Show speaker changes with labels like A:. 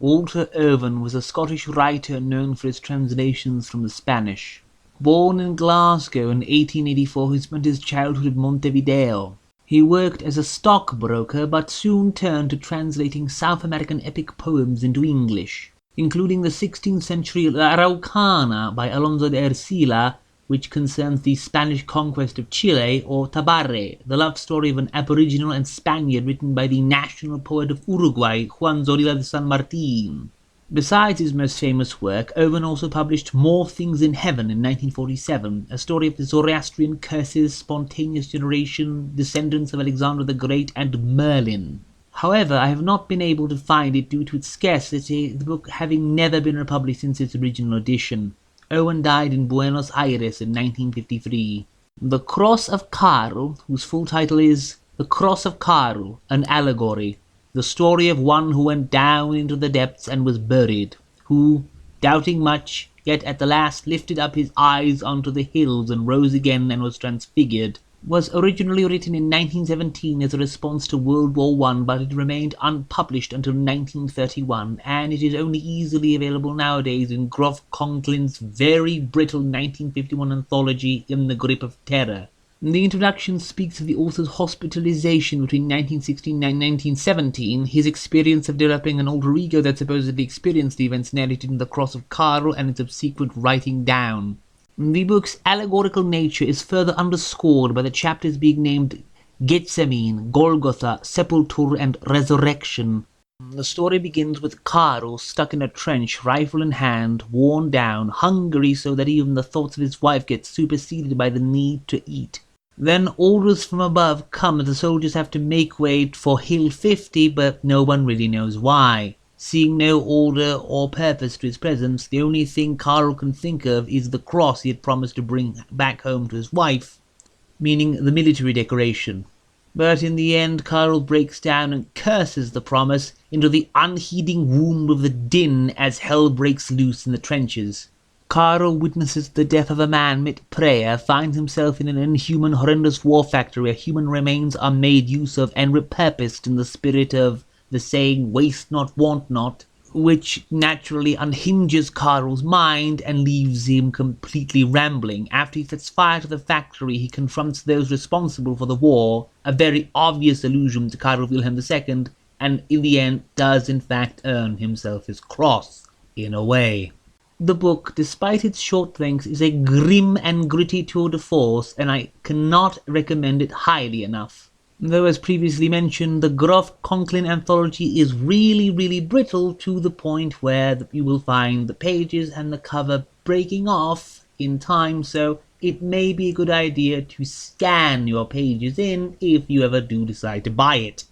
A: Walter Owen was a Scottish writer known for his translations from the Spanish. Born in Glasgow in 1884, he spent his childhood at Montevideo. He worked as a stockbroker but soon turned to translating South American epic poems into English, including the 16th century La Araucana by Alonso de Ercilla, which concerns the Spanish conquest of Chile, or Tabarre, the love story of an Aboriginal and Spaniard written by the national poet of Uruguay, Juan Zorrilla de San Martin. Besides his most famous work, Owen also published More Things in Heaven in 1947, a story of the Zoroastrian curses, spontaneous generation, descendants of Alexander the Great, and Merlin. However, I have not been able to find it due to its scarcity, the book having never been republished since its original edition. Owen died in Buenos Aires in 1953. The Cross of Karl, whose full title is The Cross of Karl, an Allegory, the story of one who went down into the depths and was buried, who, doubting much, yet at the last lifted up his eyes onto the hills and rose again and was transfigured, was originally written in 1917 as a response to World War I, but it remained unpublished until 1931, and it is only easily available nowadays in Groff Conklin's very brittle 1951 anthology, In the Grip of Terror. The introduction speaks of the author's hospitalization between 1916 and 1917, his experience of developing an alter ego that supposedly experienced the events narrated in The Cross of Karl, and its subsequent writing down. The book's allegorical nature is further underscored by the chapters being named Gethsemane, Golgotha, Sepulture, and Resurrection. The story begins with Karl stuck in a trench, rifle in hand, worn down, hungry so that even the thoughts of his wife get superseded by the need to eat. Then orders from above come that the soldiers have to make way for Hill 50, but no one really knows why. Seeing no order or purpose to his presence, the only thing Karl can think of is the cross he had promised to bring back home to his wife, meaning the military decoration. But in the end, Karl breaks down and curses the promise into the unheeding womb of the din as hell breaks loose in the trenches. Karl witnesses the death of a man mid-prayer, finds himself in an inhuman, horrendous war factory where human remains are made use of and repurposed in the spirit of the saying, waste not, want not, which naturally unhinges Karl's mind and leaves him completely rambling. After he sets fire to the factory, he confronts those responsible for the war, a very obvious allusion to Kaiser Wilhelm II, and in the end does in fact earn himself his cross, in a way. The book, despite its short length, is a grim and gritty tour de force, and I cannot recommend it highly enough. Though, as previously mentioned, the Groff Conklin anthology is really brittle, to the point where you will find the pages and the cover breaking off in time, so it may be a good idea to scan your pages in if you ever do decide to buy it.